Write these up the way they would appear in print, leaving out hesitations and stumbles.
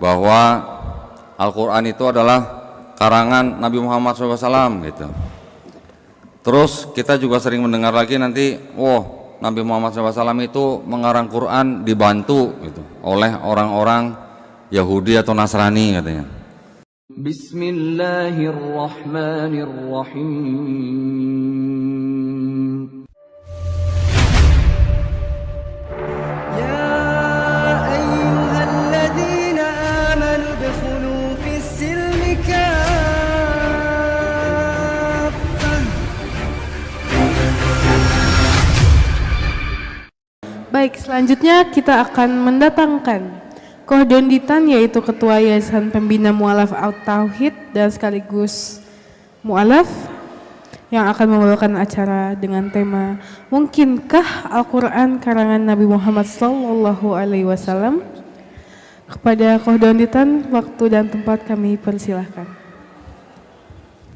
bahwa Al-Quran itu adalah karangan Nabi Muhammad SAW gitu. Terus kita juga sering mendengar lagi nanti, Nabi Muhammad SAW itu mengarang Quran dibantu gitu oleh orang-orang Yahudi atau Nasrani katanya. Bismillahirrahmanirrahim. Ya ayyuhalladzina amanu udkhulu fis-silmi kaffah. Baik, selanjutnya kita akan mendatangkan Kohdonditan, yaitu Ketua Yayasan Pembina Mu'alaf At-Tauhid dan sekaligus Mu'alaf, yang akan membawakan acara dengan tema Mungkinkah Al-Quran karangan Nabi Muhammad SAW? Kepada Kohdonditan, waktu dan tempat kami persilahkan.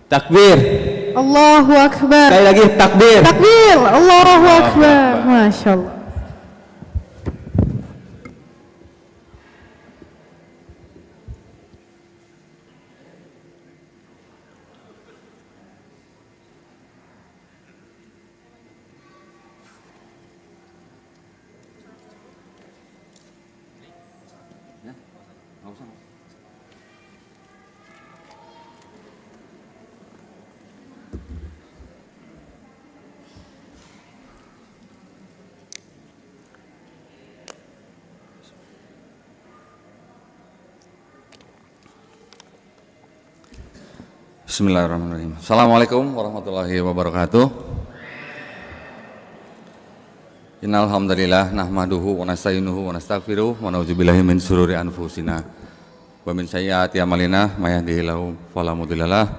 Takbir. Allahu Akbar. Sekali lagi takbir. Takbir. Allahu Akbar. Masya Allah. Bismillahirrahmanirrahim. Assalamualaikum warahmatullahi wabarakatuh. Innal hamdalillah nahmaduhu wa nasta'inuhu wa nastaghfiruh wa na'udzubillahi min shururi anfusina wa min sayyiati a'malina may yahdihillahu fala mudhillalah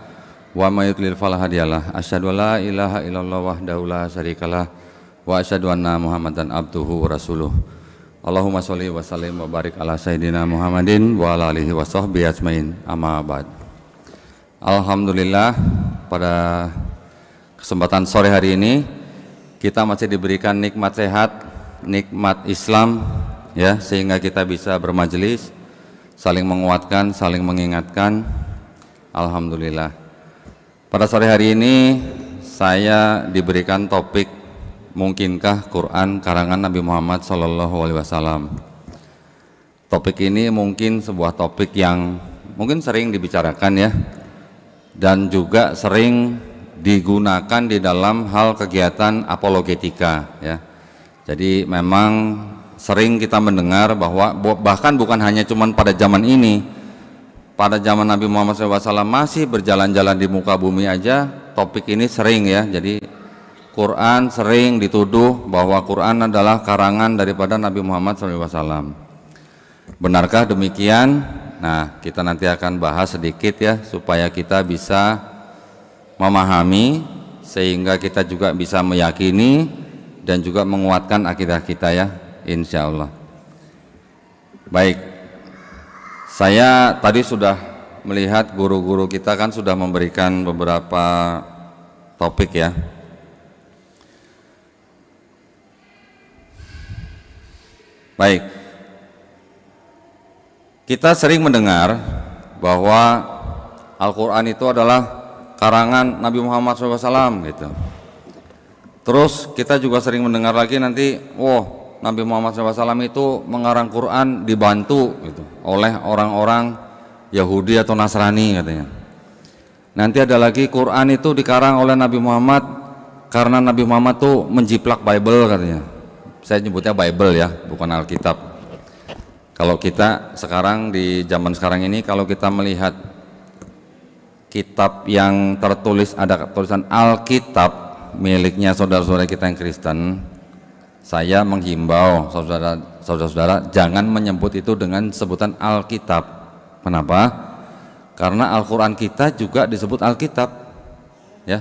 wa may yudlil fala hadiyalah. Asyhadu an la ilaha illallah wahdahu la syarikalah wa asyhadu anna Muhammadan abduhu wa rasuluh. Allahumma sholli wa sallim wa barik ala sayyidina Muhammadin wa ala alihi wa sahbihi ajmain. Amma ba'd. Alhamdulillah, pada kesempatan sore hari ini kita masih diberikan nikmat sehat, nikmat Islam ya, sehingga kita bisa bermajelis, saling menguatkan, saling mengingatkan. Alhamdulillah. Pada sore hari ini saya diberikan topik mungkinkah Quran karangan Nabi Muhammad SAW. Topik ini mungkin sebuah topik yang mungkin sering dibicarakan ya, dan juga sering digunakan di dalam hal kegiatan apologetika ya. Jadi memang sering kita mendengar bahwa bahkan bukan hanya cuman pada zaman ini, pada zaman Nabi Muhammad SAW masih berjalan-jalan di muka bumi aja topik ini sering ya. Jadi Quran sering dituduh bahwa Quran adalah karangan daripada Nabi Muhammad SAW. Benarkah demikian? Nah, kita nanti akan bahas sedikit ya, supaya kita bisa memahami, sehingga kita juga bisa meyakini dan juga menguatkan akidah kita ya, insya Allah. Baik, saya tadi sudah melihat guru-guru kita kan sudah memberikan beberapa topik ya. Baik. Kita sering mendengar bahwa Al-Quran itu adalah karangan Nabi Muhammad SAW gitu. Terus kita juga sering mendengar lagi nanti, Nabi Muhammad SAW itu mengarang Quran dibantu gitu oleh orang-orang Yahudi atau Nasrani katanya. Nanti ada lagi Quran itu dikarang oleh Nabi Muhammad karena Nabi Muhammad tuh menjiplak Bible katanya. Saya nyebutnya Bible ya, bukan Alkitab. Kalau kita sekarang di zaman sekarang ini, kalau kita melihat kitab yang tertulis ada tulisan Alkitab miliknya saudara-saudara kita yang Kristen, saya menghimbau saudara-saudara jangan menyebut itu dengan sebutan Alkitab. Kenapa? Karena Al-Quran kita juga disebut Alkitab ya.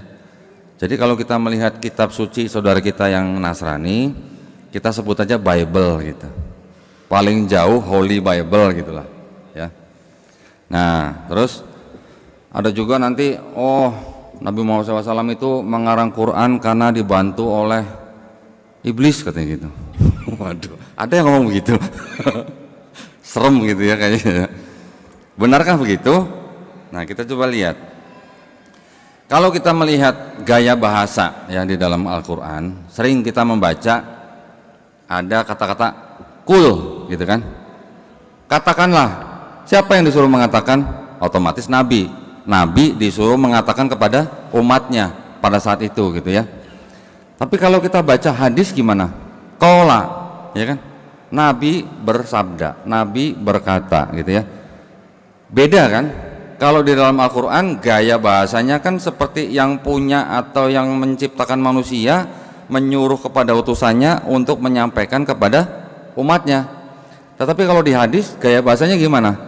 Jadi kalau kita melihat kitab suci saudara kita yang Nasrani, kita sebut aja Bible gitu. Paling jauh Holy Bible gitulah ya. Nah terus ada juga nanti Nabi Muhammad SAW itu mengarang Quran karena dibantu oleh iblis katanya gitu. Waduh, ada yang ngomong begitu. Serem gitu ya kayaknya. Benarkah begitu? Nah, kita coba lihat. Kalau kita melihat gaya bahasa yang di dalam Al-Quran, sering kita membaca ada kata-kata kul, gitu kan? Katakanlah. Siapa yang disuruh mengatakan? Otomatis Nabi. Nabi disuruh mengatakan kepada umatnya pada saat itu, gitu ya. Tapi kalau kita baca hadis gimana? Qala, ya kan? Nabi bersabda, Nabi berkata, gitu ya. Beda kan? Kalau di dalam Al-Quran gaya bahasanya kan seperti yang punya atau yang menciptakan manusia menyuruh kepada utusannya untuk menyampaikan kepada umatnya. Tetapi kalau di hadis gaya bahasanya gimana?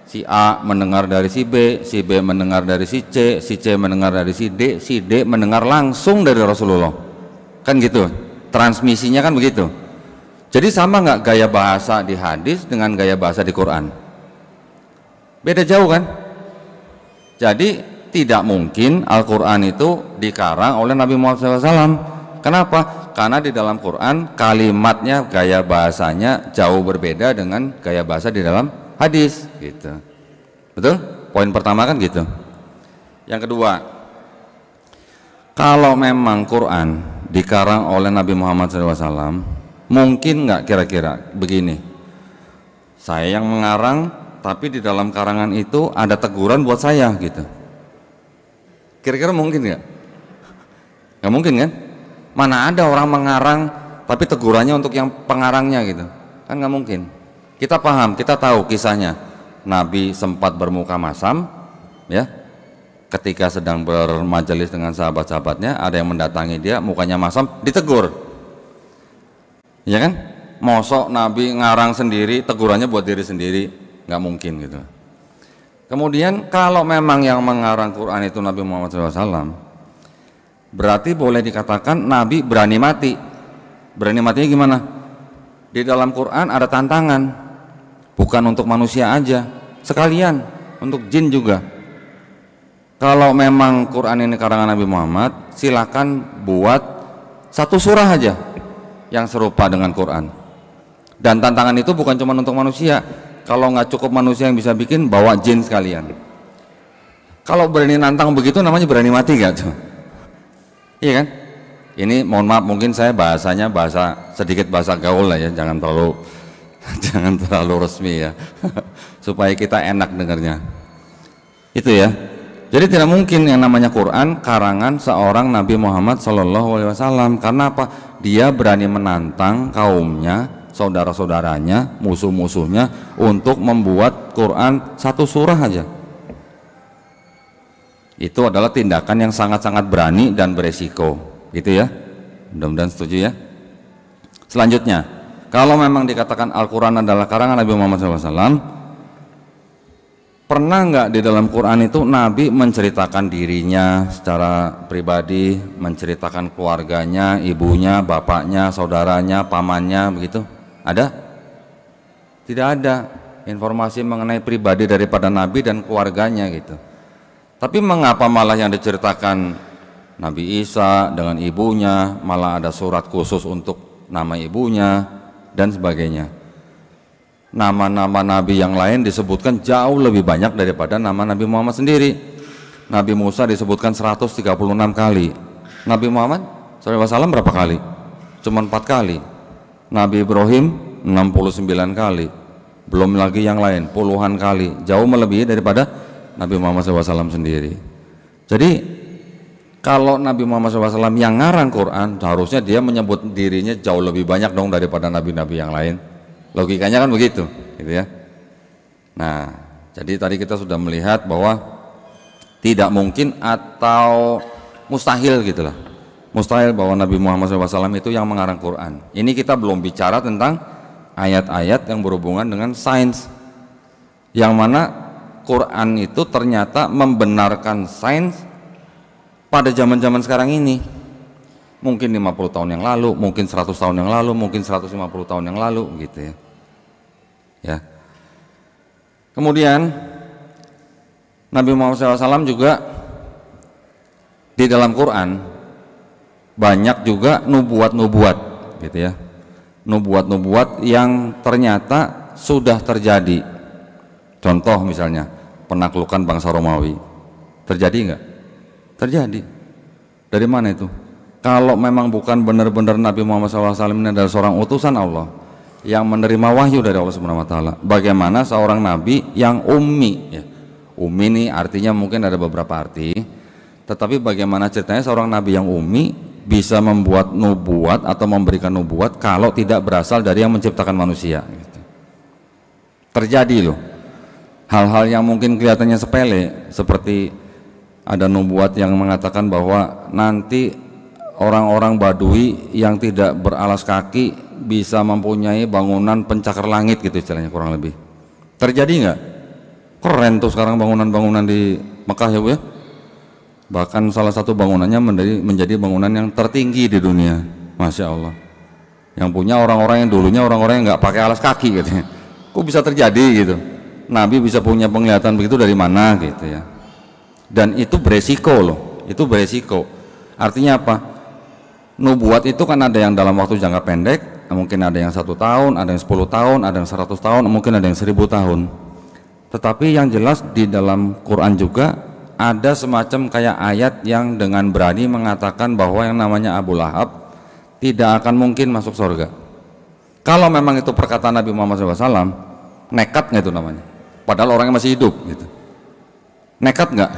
Si A mendengar dari si B mendengar dari si C mendengar dari si D mendengar langsung dari Rasulullah. Kan gitu, transmisinya kan begitu. Jadi sama nggak gaya bahasa di hadis dengan gaya bahasa di Quran? Beda jauh kan? Jadi tidak mungkin Al-Quran itu dikarang oleh Nabi Muhammad SAW. Kenapa? Karena di dalam Quran kalimatnya, gaya bahasanya jauh berbeda dengan gaya bahasa di dalam hadis, gitu. Betul? Poin pertama kan gitu. Yang kedua, kalau memang Quran dikarang oleh Nabi Muhammad SAW, mungkin nggak kira-kira begini? Saya yang mengarang, tapi di dalam karangan itu ada teguran buat saya, gitu. Kira-kira mungkin nggak? Nggak mungkin kan? Mana ada orang mengarang tapi tegurannya untuk yang pengarangnya, gitu. Kan nggak mungkin. Kita paham, kita tahu kisahnya. Nabi sempat bermuka masam, ya. Ketika sedang bermajelis dengan sahabat-sahabatnya, ada yang mendatangi dia, mukanya masam, ditegur. Ya kan? Mosok Nabi ngarang sendiri, tegurannya buat diri sendiri, nggak mungkin, gitu. Kemudian kalau memang yang mengarang Quran itu Nabi Muhammad SAW, berarti boleh dikatakan Nabi berani mati. Berani matinya gimana? Di dalam Quran ada tantangan, bukan untuk manusia aja, sekalian untuk jin juga. Kalau memang Quran ini karangan Nabi Muhammad, silakan buat satu surah aja yang serupa dengan Quran. Dan tantangan itu bukan cuma untuk manusia. Kalau nggak cukup manusia yang bisa bikin, bawa jin sekalian. Kalau berani nantang begitu namanya berani mati gak tuh? Iya kan? Ini mohon maaf, mungkin saya bahasanya sedikit bahasa gaul lah ya, jangan terlalu resmi ya, supaya kita enak dengarnya. Itu ya. Jadi tidak mungkin yang namanya Quran karangan seorang Nabi Muhammad SAW. Karena apa? Dia berani menantang kaumnya, saudara-saudaranya, musuh-musuhnya untuk membuat Quran satu surah aja. Itu adalah tindakan yang sangat-sangat berani dan beresiko, gitu ya. Mudah-mudahan setuju ya. Selanjutnya, kalau memang dikatakan Al-Quran adalah karangan Nabi Muhammad SAW, pernah nggak di dalam Quran itu Nabi menceritakan dirinya secara pribadi, menceritakan keluarganya, ibunya, bapaknya, saudaranya, pamannya, begitu? Ada? Tidak ada informasi mengenai pribadi daripada Nabi dan keluarganya, gitu. Tapi mengapa malah yang diceritakan Nabi Isa dengan ibunya, malah ada surat khusus untuk nama ibunya dan sebagainya. Nama-nama Nabi yang lain disebutkan jauh lebih banyak daripada nama Nabi Muhammad sendiri. Nabi Musa disebutkan 136 kali. Nabi Muhammad SAW berapa kali? Cuma 4 kali. Nabi Ibrahim 69 kali. Belum lagi yang lain, puluhan kali. Jauh melebihi daripada Nabi Muhammad SAW sendiri. Jadi kalau Nabi Muhammad SAW yang ngarang Quran, harusnya dia menyebut dirinya jauh lebih banyak dong daripada nabi-nabi yang lain. Logikanya kan begitu, gitu ya. Nah, jadi tadi kita sudah melihat bahwa tidak mungkin atau mustahil, gitulah. Mustahil bahwa Nabi Muhammad SAW itu yang mengarang Quran. Ini kita belum bicara tentang ayat-ayat yang berhubungan dengan sains, yang mana Quran itu ternyata membenarkan sains pada zaman-zaman sekarang ini. Mungkin 50 tahun yang lalu, mungkin 100 tahun yang lalu, mungkin 150 tahun yang lalu, gitu ya. Ya. Kemudian Nabi Muhammad SAW juga di dalam Quran banyak juga nubuat-nubuat, gitu ya. Nubuat-nubuat yang ternyata sudah terjadi Contoh misalnya penaklukan bangsa Romawi, terjadi nggak? Terjadi. Dari mana itu? Kalau memang bukan benar-benar Nabi Muhammad SAW ini adalah seorang utusan Allah yang menerima wahyu dari Allah Subhanahu Wa Taala, bagaimana seorang Nabi yang ummi? Ya. Ummi ini artinya mungkin ada beberapa arti, tetapi bagaimana ceritanya seorang Nabi yang ummi bisa membuat nubuat atau memberikan nubuat kalau tidak berasal dari yang menciptakan manusia? Gitu. Terjadi loh. Hal-hal yang mungkin kelihatannya sepele, seperti ada nubuat yang mengatakan bahwa nanti orang-orang Badui yang tidak beralas kaki bisa mempunyai bangunan pencakar langit, gitu istilahnya kurang lebih. Terjadi nggak? Keren tuh sekarang bangunan-bangunan di Mekah ya Bu ya. Bahkan salah satu bangunannya menjadi bangunan yang tertinggi di dunia, Masya Allah. Yang punya orang-orang yang dulunya orang-orang yang nggak pakai alas kaki gitu. Kok bisa terjadi gitu? Nabi bisa punya penglihatan begitu dari mana gitu ya? Dan itu beresiko loh, itu beresiko. Artinya apa? Nubuat itu kan ada yang dalam waktu jangka pendek, mungkin ada yang 1 tahun, ada yang 10 tahun, ada yang 100 tahun, mungkin ada yang 1000 tahun. Tetapi yang jelas di dalam Quran juga ada semacam kayak ayat yang dengan berani mengatakan bahwa yang namanya Abu Lahab tidak akan mungkin masuk surga. Kalau memang itu perkataan Nabi Muhammad SAW, nekat nggak itu namanya? Padahal orangnya masih hidup gitu. Nekat nggak?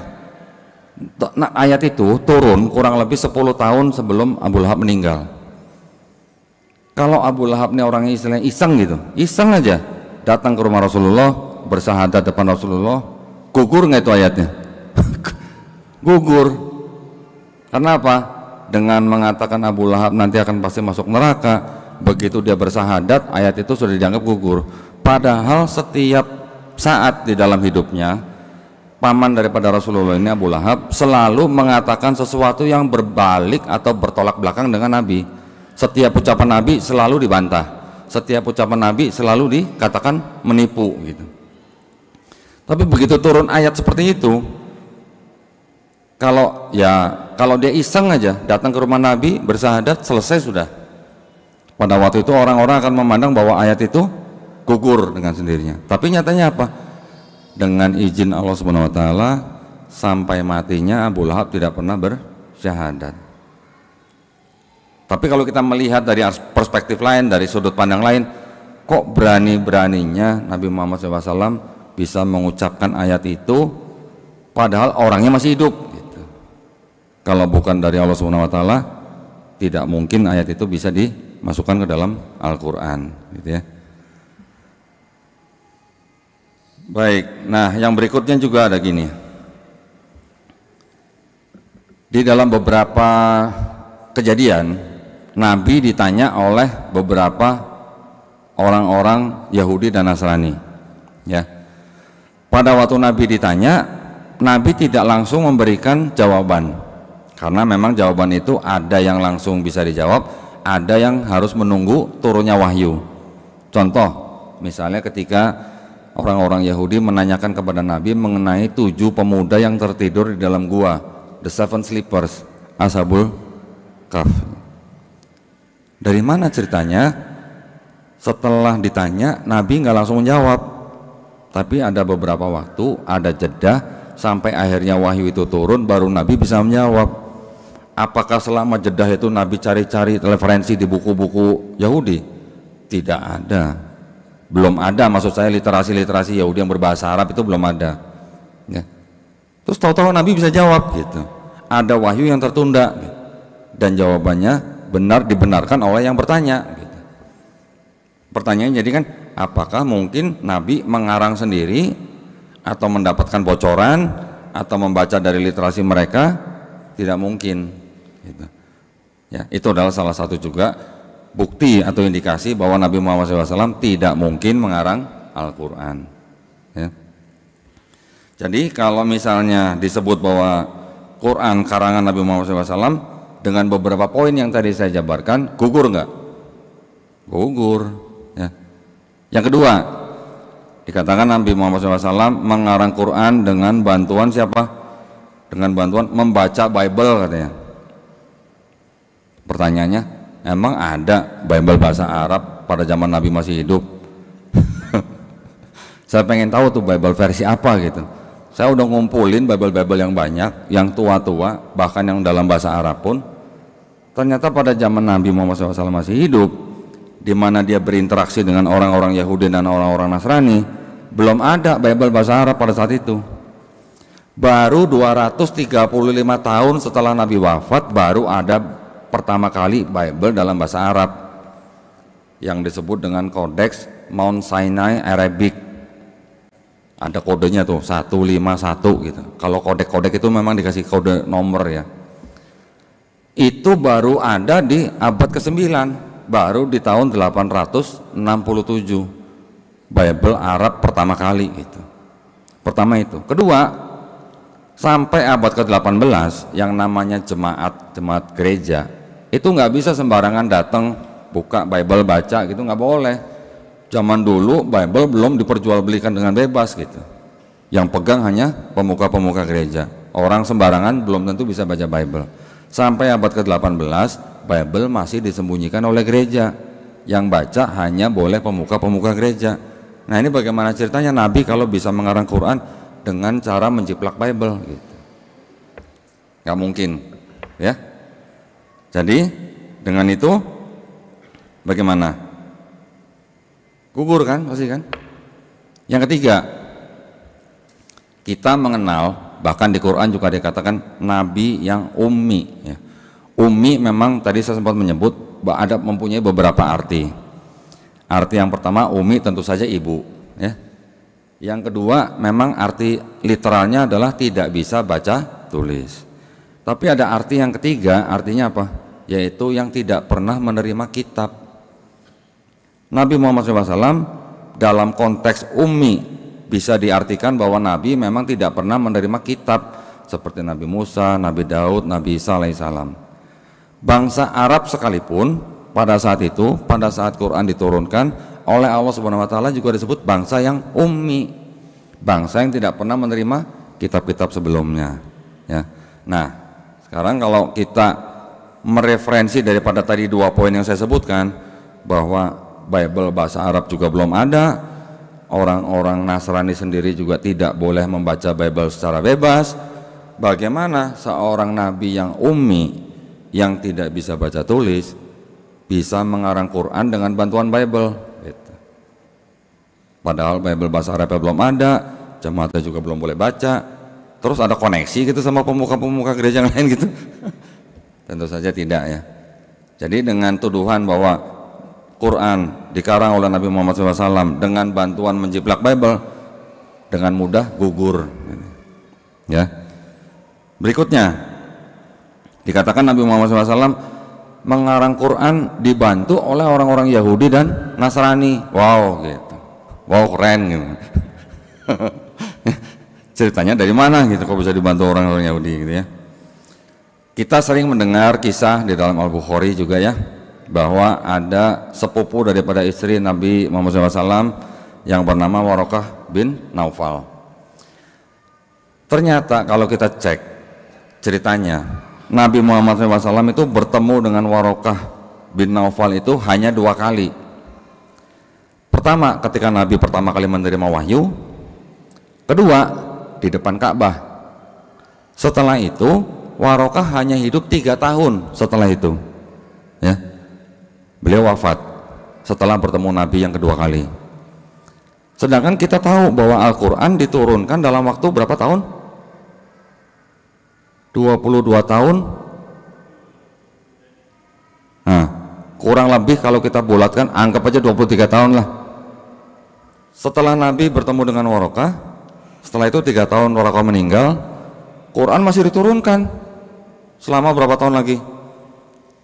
Nah, ayat itu turun kurang lebih 10 tahun sebelum Abu Lahab meninggal. Kalau Abu Lahab ini orangnya istilahnya iseng gitu, iseng aja datang ke rumah Rasulullah, bersahadat depan Rasulullah, gugur nggak itu ayatnya? Gugur. Karena apa? Dengan mengatakan Abu Lahab nanti akan pasti masuk neraka, begitu dia bersahadat, ayat itu sudah dianggap gugur. Padahal setiap saat di dalam hidupnya paman daripada Rasulullah ini, Abu Lahab, selalu mengatakan sesuatu yang berbalik atau bertolak belakang dengan Nabi. Setiap ucapan Nabi selalu dibantah, setiap ucapan Nabi selalu dikatakan menipu gitu. Tapi begitu turun ayat seperti itu, kalau dia iseng aja datang ke rumah Nabi bersahadat, selesai sudah. Pada waktu itu orang-orang akan memandang bahwa ayat itu gugur dengan sendirinya. Tapi nyatanya apa? Dengan izin Allah Subhanahu Wa Taala sampai matinya Abu Lahab tidak pernah bersyahadat. Tapi kalau kita melihat dari perspektif lain, dari sudut pandang lain, kok berani-beraninya Nabi Muhammad SAW bisa mengucapkan ayat itu padahal orangnya masih hidup gitu. Kalau bukan dari Allah Subhanahu Wa Taala, tidak mungkin ayat itu bisa dimasukkan ke dalam Al-Quran gitu ya. Baik, nah yang berikutnya juga ada gini. Di dalam beberapa kejadian, Nabi ditanya oleh beberapa orang-orang Yahudi dan Nasrani. Ya, pada waktu Nabi ditanya, Nabi tidak langsung memberikan jawaban, karena memang jawaban itu ada yang langsung bisa dijawab, ada yang harus menunggu turunnya wahyu. Contoh, misalnya ketika orang-orang Yahudi menanyakan kepada Nabi mengenai 7 pemuda yang tertidur di dalam gua, the 7 sleepers, Ashabul Kahf. Dari mana ceritanya? Setelah ditanya, Nabi nggak langsung menjawab, tapi ada beberapa waktu, ada jeda sampai akhirnya wahyu itu turun, baru Nabi bisa menjawab. Apakah selama jeda itu Nabi cari-cari referensi di buku-buku Yahudi? Tidak ada. Belum ada, maksud saya literasi Yahudi yang berbahasa Arab itu belum ada ya. Terus tahu-tahu Nabi bisa jawab gitu, ada wahyu yang tertunda gitu. Dan jawabannya benar, dibenarkan oleh yang bertanya gitu. Pertanyaannya jadi kan, apakah mungkin Nabi mengarang sendiri atau mendapatkan bocoran atau membaca dari literasi mereka? Tidak mungkin gitu. Ya, itu adalah salah satu juga bukti atau indikasi bahwa Nabi Muhammad SAW tidak mungkin mengarang Al-Quran ya. Jadi kalau misalnya disebut bahwa Quran karangan Nabi Muhammad SAW dengan beberapa poin yang tadi saya jabarkan, gugur nggak? Gugur ya. Yang kedua, dikatakan Nabi Muhammad SAW mengarang Quran dengan bantuan siapa? Dengan bantuan membaca Bible katanya. Pertanyaannya, emang ada Bible bahasa Arab pada zaman Nabi masih hidup? Saya pengen tahu tuh Bible versi apa gitu. Saya udah ngumpulin Bible yang banyak, yang tua-tua, bahkan yang dalam bahasa Arab pun. Ternyata pada zaman Nabi Muhammad SAW masih hidup, di mana dia berinteraksi dengan orang-orang Yahudi dan orang-orang Nasrani, belum ada Bible bahasa Arab pada saat itu. Baru 235 tahun setelah Nabi wafat, baru ada pertama kali Bible dalam bahasa Arab yang disebut dengan Kodeks Mount Sinai Arabic. Ada kodenya tuh 151 gitu. Kalau kodek-kodek itu memang dikasih kode nomor ya. Itu baru ada di abad ke-9, baru di tahun 867 Bible Arab pertama kali gitu. Pertama itu. Kedua, sampai abad ke-18 yang namanya jemaat gereja itu nggak bisa sembarangan datang buka Bible baca gitu, nggak boleh. Zaman dulu Bible belum diperjualbelikan dengan bebas gitu. Yang pegang hanya pemuka-pemuka gereja. Orang sembarangan belum tentu bisa baca Bible. Sampai abad ke-18 Bible masih disembunyikan oleh gereja. Yang baca hanya boleh pemuka-pemuka gereja. Nah ini bagaimana ceritanya Nabi kalau bisa mengarang Quran dengan cara menjiplak Bible gitu. Gak mungkin ya. Jadi dengan itu bagaimana? Gugur kan pasti kan. Yang ketiga, kita mengenal, bahkan di Quran juga dikatakan nabi yang ummi ya. Ummi memang tadi saya sempat menyebut ada mempunyai beberapa arti. Arti yang pertama ummi tentu saja ibu ya. Yang kedua memang arti literalnya adalah tidak bisa baca tulis. Tapi ada arti yang ketiga, artinya apa? Yaitu yang tidak pernah menerima kitab. Nabi Muhammad SAW dalam konteks ummi bisa diartikan bahwa Nabi memang tidak pernah menerima kitab seperti Nabi Musa, Nabi Daud, Nabi Isa alaihissalam. Bangsa Arab sekalipun pada saat itu, pada saat Quran diturunkan oleh Allah Subhanahu Wa Taala juga disebut bangsa yang ummi, bangsa yang tidak pernah menerima kitab-kitab sebelumnya. Ya. Nah, sekarang kalau kita mereferensi daripada tadi dua poin yang saya sebutkan bahwa Bible bahasa Arab juga belum ada, orang-orang Nasrani sendiri juga tidak boleh membaca Bible secara bebas. Bagaimana seorang nabi yang ummi, yang tidak bisa baca tulis, bisa mengarang Quran dengan bantuan Bible gitu. Padahal Bible bahasa Arab belum ada, jemaatnya juga belum boleh baca, terus ada koneksi gitu sama pemuka-pemuka gereja yang lain gitu. Tentu saja tidak ya. Jadi dengan tuduhan bahwa Quran dikarang oleh Nabi Muhammad SAW dengan bantuan menjiplak Bible, dengan mudah gugur ya. Berikutnya dikatakan Nabi Muhammad SAW mengarang Quran dibantu oleh orang-orang Yahudi dan Nasrani. Wow gitu, wow keren gitu. Ceritanya dari mana gitu kok bisa dibantu orang-orang Yahudi gitu ya. Kita sering mendengar kisah di dalam Al-Bukhari juga ya, bahwa ada sepupu daripada istri Nabi Muhammad SAW yang bernama Warokah bin Naufal. Ternyata kalau kita cek ceritanya, Nabi Muhammad SAW itu bertemu dengan Warokah bin Naufal itu hanya 2 kali. Pertama ketika Nabi pertama kali menerima wahyu, kedua di depan Ka'bah. Setelah itu Warokah hanya hidup 3 tahun setelah itu ya. Beliau wafat setelah bertemu Nabi yang kedua kali. Sedangkan kita tahu bahwa Al-Quran diturunkan dalam waktu berapa tahun? 22 tahun. Nah, kurang lebih kalau kita bulatkan, anggap aja 23 tahun lah. Setelah Nabi bertemu dengan Warokah, setelah itu 3 tahun Warokah meninggal, Quran masih diturunkan selama berapa tahun lagi?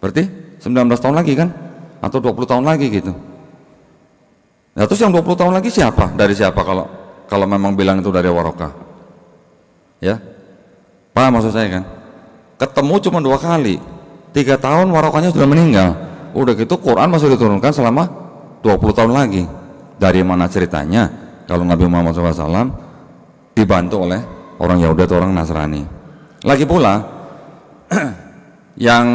Berarti 19 tahun lagi kan? Atau 20 tahun lagi gitu. Nah, terus yang 20 tahun lagi siapa? Dari siapa kalau memang bilang itu dari Warokah? Ya. Paham maksud saya kan? Ketemu cuma 2 kali. 3 tahun Warokahnya sudah meninggal. Udah gitu Quran masih diturunkan selama 20 tahun lagi. Dari mana ceritanya kalau Nabi Muhammad SAW dibantu oleh orang Yahudi atau orang Nasrani? Lagi pula yang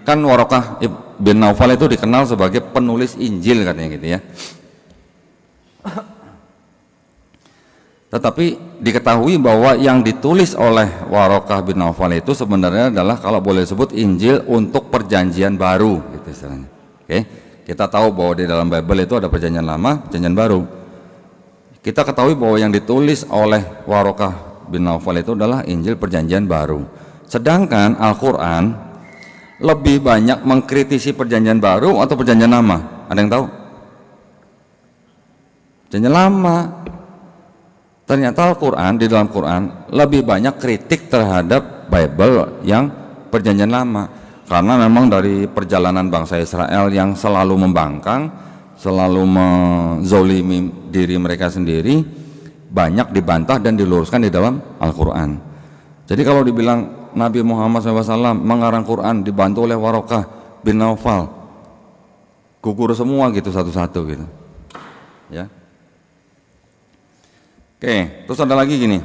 kan Warokah bin Naufal itu dikenal sebagai penulis Injil katanya gitu ya. Tetapi diketahui bahwa yang ditulis oleh Warokah bin Naufal itu sebenarnya adalah, kalau boleh disebut, Injil untuk perjanjian baru gitu istilahnya. Oke, kita tahu bahwa di dalam Bible itu ada perjanjian lama, perjanjian baru. Kita ketahui bahwa yang ditulis oleh Warokah bin Naufal itu adalah Injil perjanjian baru. Sedangkan Al-Quran lebih banyak mengkritisi perjanjian baru atau perjanjian lama? Ada yang tahu? Perjanjian lama. Ternyata Al-Quran, di dalam Quran lebih banyak kritik terhadap Bible yang perjanjian lama, karena memang dari perjalanan bangsa Israel yang selalu membangkang, selalu menzolimi diri mereka sendiri, banyak dibantah dan diluruskan di dalam Al-Quran. Jadi kalau dibilang Nabi Muhammad SAW mengarang Quran dibantu oleh Warokah bin Naufal, gugur semua gitu satu-satu gitu ya. Oke, terus ada lagi gini,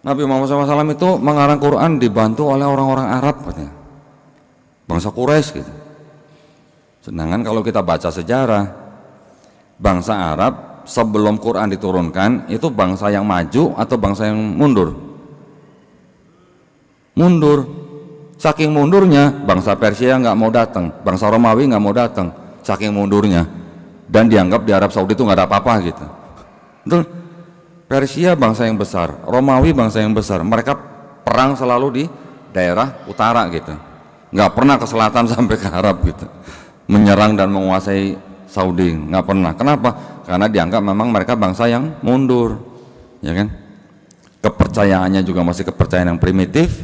Nabi Muhammad SAW itu mengarang Quran dibantu oleh orang-orang Arab katanya, bangsa Quraisy gitu. Sedangkan kalau kita baca sejarah, bangsa Arab sebelum Quran diturunkan itu bangsa yang maju atau bangsa yang mundur? Mundur. Saking mundurnya, bangsa Persia nggak mau datang, bangsa Romawi nggak mau datang, saking mundurnya, dan dianggap di Arab Saudi itu nggak ada apa-apa gitu. Betul? Persia bangsa yang besar, Romawi bangsa yang besar, mereka perang selalu di daerah utara gitu, nggak pernah ke selatan sampai ke Arab gitu, menyerang dan menguasai Saudi, nggak pernah. Kenapa? Karena dianggap memang mereka bangsa yang mundur, ya kan? Kepercayaannya juga masih kepercayaan yang primitif.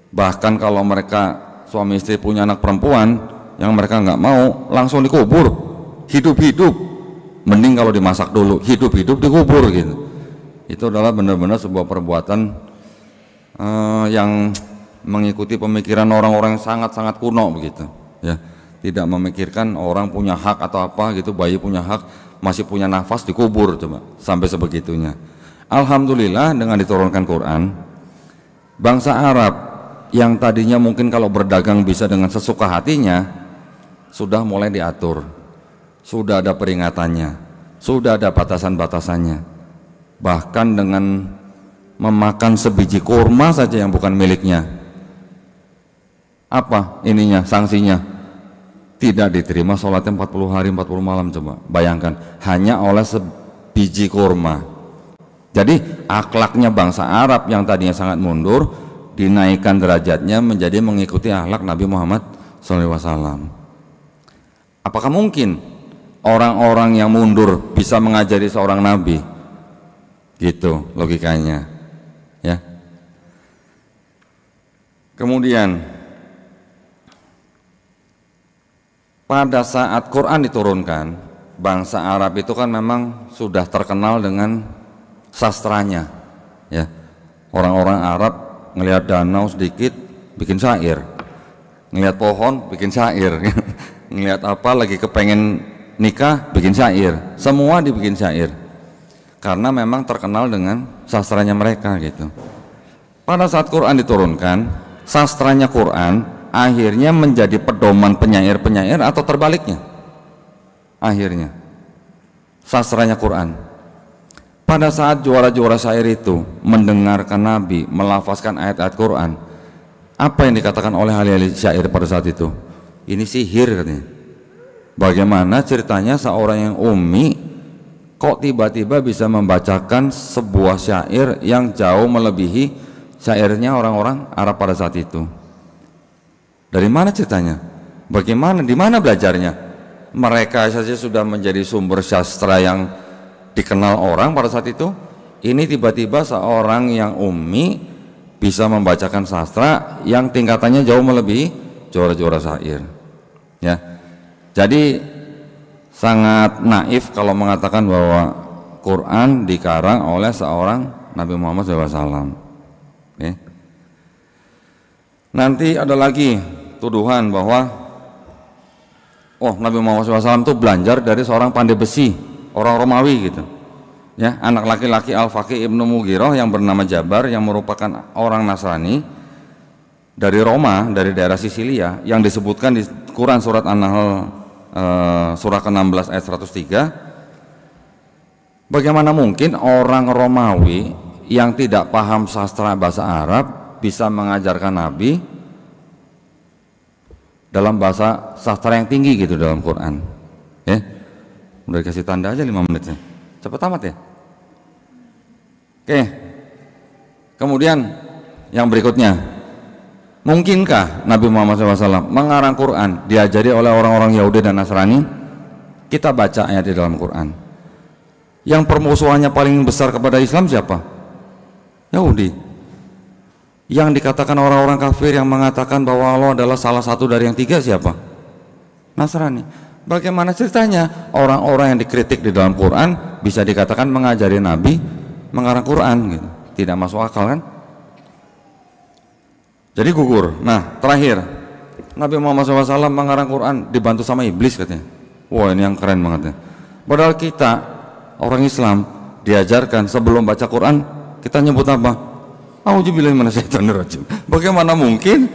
Bahkan kalau mereka suami istri punya anak perempuan yang mereka nggak mau, langsung dikubur hidup-hidup. Mending kalau dimasak dulu, hidup-hidup dikubur gitu. Itu adalah benar-benar sebuah perbuatan yang mengikuti pemikiran orang-orang yang sangat-sangat kuno begitu ya. Tidak memikirkan orang punya hak atau apa gitu, bayi punya hak, masih punya nafas dikubur, coba sampai sebegitunya. Alhamdulillah dengan diturunkan Quran, bangsa Arab yang tadinya mungkin kalau berdagang bisa dengan sesuka hatinya, sudah mulai diatur, sudah ada peringatannya, sudah ada batasan-batasannya. Bahkan dengan memakan sebiji kurma saja yang bukan miliknya, apa ininya, sanksinya? Tidak diterima sholatnya 40 hari 40 malam. Coba bayangkan, hanya oleh sebiji kurma. Jadi akhlaknya bangsa Arab yang tadinya sangat mundur, dinaikkan derajatnya menjadi mengikuti akhlak Nabi Muhammad SAW. Apakah mungkin orang-orang yang mundur bisa mengajari seorang nabi? Gitu logikanya ya. Kemudian pada saat Quran diturunkan, bangsa Arab itu kan memang sudah terkenal dengan sastranya ya. Orang-orang Arab ngelihat danau sedikit bikin syair, ngelihat pohon bikin syair ngelihat apa lagi kepengen nikah bikin syair, semua dibikin syair karena memang terkenal dengan sastranya mereka gitu. Pada saat Quran diturunkan, sastranya Quran akhirnya menjadi pedoman penyair-penyair atau terbaliknya? Akhirnya sastranya Quran. Pada saat juara-juara syair itu mendengarkan Nabi melafazkan ayat-ayat Quran, apa yang dikatakan oleh ahli-ahli syair pada saat itu? Ini sihir katanya. Bagaimana ceritanya seorang yang ummi kok tiba-tiba bisa membacakan sebuah syair yang jauh melebihi syairnya orang-orang Arab pada saat itu? Dari mana ceritanya? Bagaimana? Di mana belajarnya? Mereka saja sudah menjadi sumber sastra yang dikenal orang pada saat itu. Ini tiba-tiba seorang yang ummi bisa membacakan sastra yang tingkatannya jauh melebihi juara-juara syair. Ya, jadi sangat naif kalau mengatakan bahwa Quran dikarang oleh seorang Nabi Muhammad SAW. Oke. Nanti ada lagi tuduhan bahwa Nabi Muhammad SAW itu belajar dari seorang pandai besi, orang Romawi gitu. Ya, anak laki-laki Al-Faqih Ibnu Mughirah yang bernama Jabar, yang merupakan orang Nasrani dari Roma, dari daerah Sisilia, yang disebutkan di Quran surat An-Nahl surah ke-16 ayat 103. Bagaimana mungkin orang Romawi yang tidak paham sastra bahasa Arab bisa mengajarkan Nabi dalam bahasa sastra yang tinggi gitu dalam Quran? Ya, udah dikasih tanda aja 5 menitnya, cepet amat ya. Oke, kemudian yang berikutnya, mungkinkah Nabi Muhammad SAW mengarang Quran diajari oleh orang-orang Yahudi dan Nasrani? Kita baca ayat di dalam Quran. Yang permusuhannya paling besar kepada Islam siapa? Yahudi. Yang dikatakan orang-orang kafir yang mengatakan bahwa Allah adalah salah satu dari yang 3 siapa? Nasrani. Bagaimana ceritanya orang-orang yang dikritik di dalam Quran bisa dikatakan mengajari Nabi mengarang Quran gitu? Tidak masuk akal kan? Jadi gugur. Nah, terakhir, Nabi Muhammad SAW mengarang Quran dibantu sama iblis katanya. Wah, ini yang keren banget ya. Padahal kita orang Islam diajarkan sebelum baca Quran kita nyebut apa? Auzubillahi minasyaitonirrajim. Bagaimana mungkin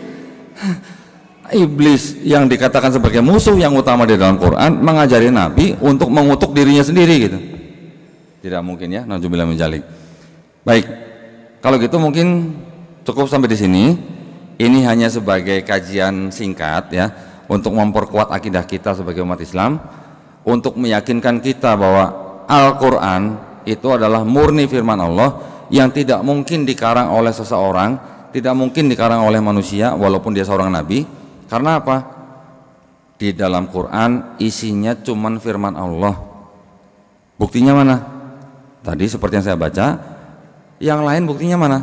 iblis yang dikatakan sebagai musuh yang utama di dalam Quran mengajari Nabi untuk mengutuk dirinya sendiri gitu? Tidak mungkin ya, nauzubillah min dzalik. Baik, kalau gitu mungkin cukup sampai di sini. Ini hanya sebagai kajian singkat ya, untuk memperkuat akidah kita sebagai umat Islam, untuk meyakinkan kita bahwa Al-Quran itu adalah murni firman Allah yang tidak mungkin dikarang oleh seseorang, tidak mungkin dikarang oleh manusia walaupun dia seorang nabi. Karena apa? Di dalam Quran isinya cuman firman Allah. Buktinya mana? Tadi seperti yang saya baca. Yang lain buktinya mana?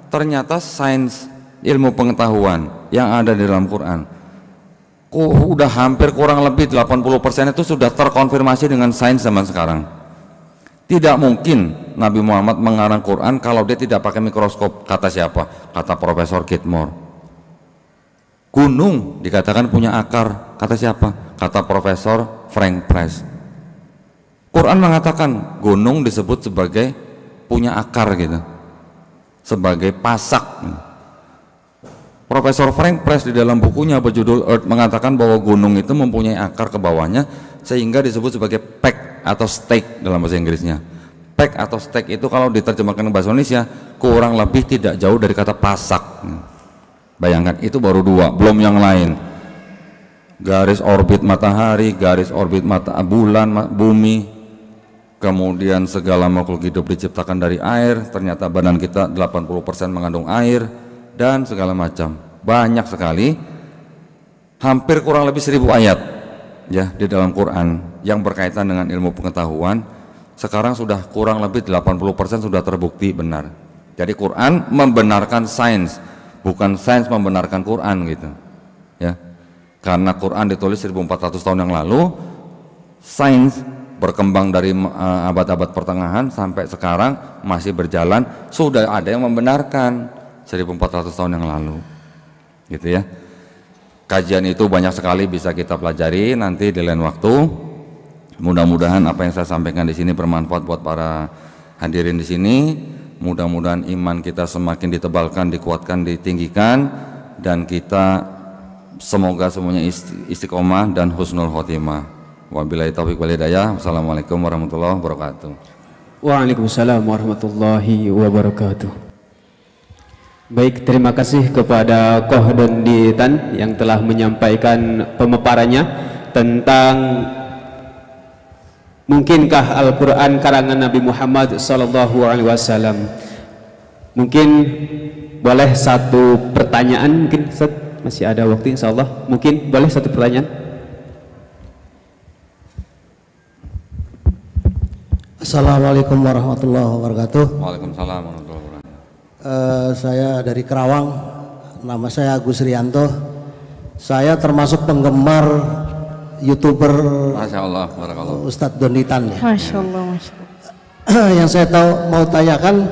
Ternyata sains, ilmu pengetahuan yang ada di dalam Quran udah hampir kurang lebih 80% itu sudah terkonfirmasi dengan sains zaman sekarang. Tidak mungkin Nabi Muhammad mengarang Quran kalau dia tidak pakai mikroskop. Kata siapa? Kata Profesor Kitmore. Gunung dikatakan punya akar. Kata siapa? Kata Profesor Frank Price. Quran mengatakan gunung disebut sebagai punya akar gitu, sebagai pasak. Profesor Frank Price di dalam bukunya berjudul Earth mengatakan bahwa gunung itu mempunyai akar ke bawahnya sehingga disebut sebagai peck atau stake dalam bahasa Inggrisnya. Peck atau stake itu kalau diterjemahkan ke bahasa Indonesia kurang lebih tidak jauh dari kata pasak. Bayangkan, itu baru 2, belum yang lain. Garis orbit matahari, garis orbit bulan, bumi, kemudian segala makhluk hidup diciptakan dari air, ternyata badan kita 80% mengandung air, dan segala macam. Banyak sekali, hampir kurang lebih 1000 ayat ya di dalam Quran yang berkaitan dengan ilmu pengetahuan. Sekarang sudah kurang lebih 80% sudah terbukti benar. Jadi Quran membenarkan sains, bukan sains membenarkan Quran gitu ya. Karena Quran ditulis 1400 tahun yang lalu, sains berkembang dari abad-abad pertengahan sampai sekarang masih berjalan, sudah ada yang membenarkan 1400 tahun yang lalu gitu ya. Kajian itu banyak sekali bisa kita pelajari nanti di lain waktu. Mudah-mudahan apa yang saya sampaikan di sini bermanfaat buat para hadirin di sini. Mudah-mudahan iman kita semakin ditebalkan, dikuatkan, ditinggikan, dan kita semoga semuanya istiqomah dan husnul khotimah. Wabillahi taufiq wal hidayah. Wassalamualaikum warahmatullahi wabarakatuh. Waalaikumsalam warahmatullahi wabarakatuh. Baik, terima kasih kepada Koh Donditan yang telah menyampaikan pemaparannya tentang mungkinkah Al-Quran karangan Nabi Muhammad SAW. Mungkin boleh satu pertanyaan, mungkin Ustaz, masih ada waktu insyaallah. Mungkin boleh satu pertanyaan. Assalamualaikum warahmatullahi wabarakatuh. Waalaikumsalam warahmatullahi wabarakatuh. Saya dari Kerawang, nama saya Agus Rianto. Saya termasuk penggemar YouTuber Masya Allah, barakallah. Ustadz Donditan ya. Masya Allah, Masya Allah. Yang saya mau tanyakan,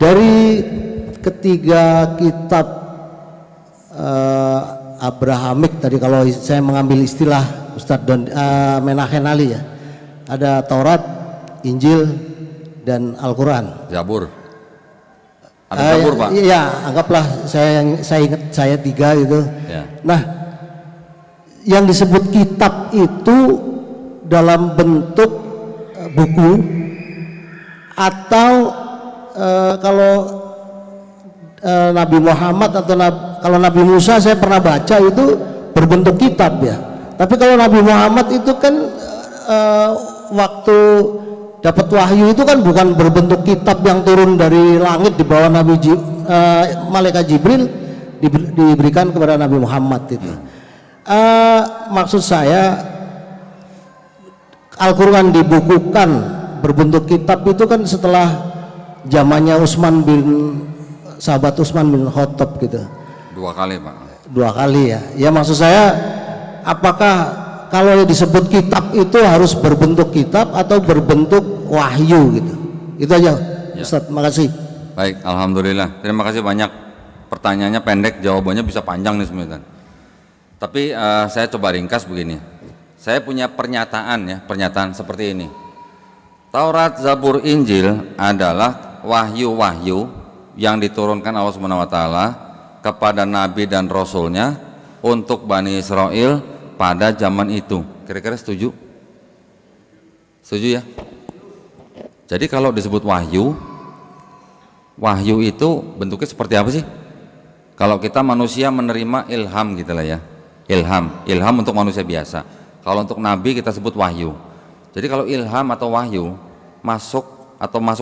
dari ketiga kitab Abrahamik tadi, kalau saya mengambil istilah Ustadz Menahem Ali ya, ada Taurat, Injil, dan Al-Quran. Zabur. Ada Zabur, Pak? Iya, anggaplah saya ingat saya 3 gitu. Ya. Nah, yang disebut kitab itu dalam bentuk buku atau kalau Nabi Muhammad atau kalau Nabi Musa saya pernah baca itu berbentuk kitab ya. Tapi kalau Nabi Muhammad itu kan waktu dapat wahyu itu kan bukan berbentuk kitab yang turun dari langit di bawah malaikat Jibril diberikan kepada Nabi Muhammad itu. Maksud saya Al-Quran dibukukan berbentuk kitab itu kan setelah zamannya sahabat Utsman bin Khattab gitu. 2 kali Pak. 2 kali ya. Ya maksud saya apakah kalau disebut kitab itu harus berbentuk kitab atau berbentuk wahyu gitu. Itu aja Ya. Ustadz, makasih. Baik, alhamdulillah. Terima kasih banyak. Pertanyaannya pendek, jawabannya bisa panjang nih sebenarnya. Tapi saya coba ringkas begini. Saya punya pernyataan seperti ini. Taurat, Zabur, Injil adalah wahyu-wahyu yang diturunkan Allah Subhanahu wa taala kepada nabi dan rasulnya untuk Bani Israel pada zaman itu. Kira-kira setuju? Setuju ya? Jadi kalau disebut wahyu itu bentuknya seperti apa sih? Kalau kita manusia menerima ilham gitu lah ya. Ilham untuk manusia biasa. Kalau untuk nabi kita sebut wahyu. Jadi kalau ilham atau wahyu masuk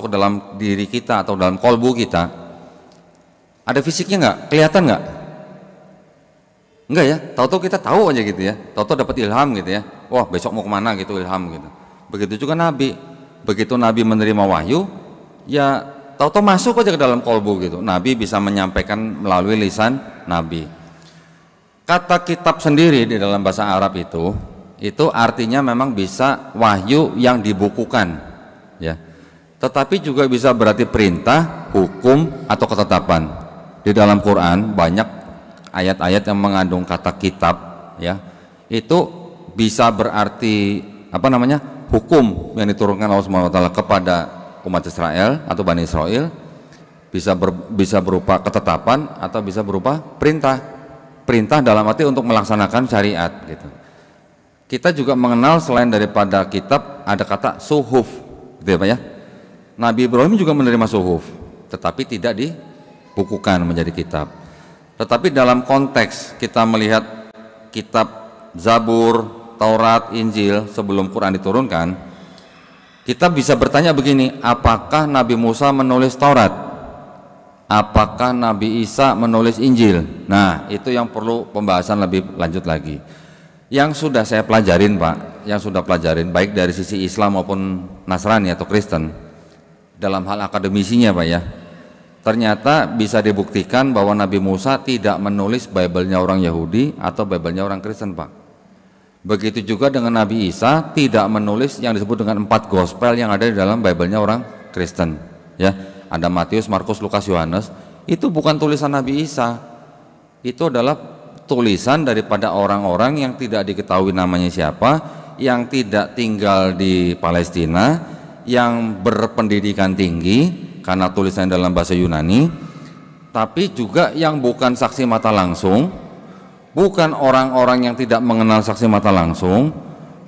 ke dalam diri kita atau dalam kolbu kita, ada fisiknya nggak? Kelihatan nggak? Enggak ya, tahu-tahu kita tahu aja gitu ya. Tahu-tahu dapat ilham gitu ya. Wah, besok mau kemana gitu, ilham gitu. Begitu juga nabi. Begitu nabi menerima wahyu, ya tahu-tahu masuk aja ke dalam kolbu gitu. Nabi bisa menyampaikan melalui lisan nabi. Kata kitab sendiri di dalam bahasa Arab itu artinya memang bisa wahyu yang dibukukan ya. Tetapi juga bisa berarti perintah, hukum atau ketetapan. Di dalam Quran banyak ayat-ayat yang mengandung kata kitab ya. Itu bisa berarti hukum yang diturunkan Allah Subhanahu wa taala kepada umat Israel atau Bani Israel, bisa berupa ketetapan atau bisa berupa perintah dalam arti untuk melaksanakan syariat gitu. Kita juga mengenal selain daripada kitab ada kata suhuf gitu ya Pak ya. Nabi Ibrahim juga menerima suhuf tetapi tidak dibukukan menjadi kitab. Tetapi dalam konteks kita melihat kitab Zabur, Taurat, Injil sebelum Quran diturunkan, kita bisa bertanya begini, apakah Nabi Musa menulis Taurat? Apakah Nabi Isa menulis Injil? Nah, itu yang perlu pembahasan lebih lanjut lagi. Yang sudah saya pelajarin Pak, baik dari sisi Islam maupun Nasrani atau Kristen, dalam hal akademisinya Pak ya, ternyata bisa dibuktikan bahwa Nabi Musa tidak menulis Bible-nya orang Yahudi atau Bible-nya orang Kristen Pak. Begitu juga dengan Nabi Isa tidak menulis yang disebut dengan 4 gospel yang ada di dalam Bible-nya orang Kristen ya. Ada Matius, Markus, Lukas, Yohanes. Itu bukan tulisan Nabi Isa, itu adalah tulisan daripada orang-orang yang tidak diketahui namanya siapa, yang tidak tinggal di Palestina, yang berpendidikan tinggi karena tulisannya dalam bahasa Yunani, tapi juga yang bukan saksi mata langsung, bukan orang-orang yang tidak mengenal saksi mata langsung,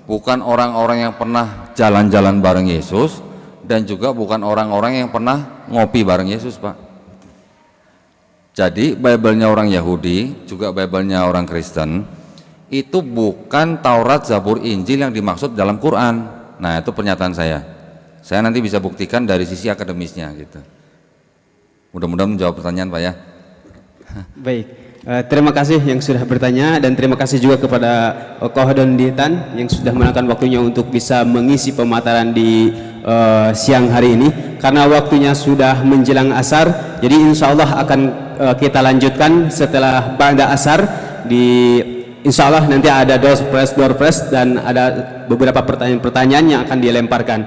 bukan orang-orang yang pernah jalan-jalan bareng Yesus, dan juga bukan orang-orang yang pernah ngopi bareng Yesus Pak. Jadi Bible-nya orang Yahudi, juga Bible-nya orang Kristen, itu bukan Taurat, Zabur, Injil yang dimaksud dalam Quran. Nah, itu pernyataan saya. Saya nanti bisa buktikan dari sisi akademisnya gitu. Mudah-mudahan menjawab pertanyaan Pak ya. Baik, terima kasih yang sudah bertanya dan terima kasih juga kepada Kohodon Ditan yang sudah menekan waktunya untuk bisa mengisi pemaparan di siang hari ini. Karena waktunya sudah menjelang asar, jadi insya Allah akan kita lanjutkan setelah ba'da asar. Insya Allah nanti ada door press dan ada beberapa pertanyaan-pertanyaan yang akan dilemparkan.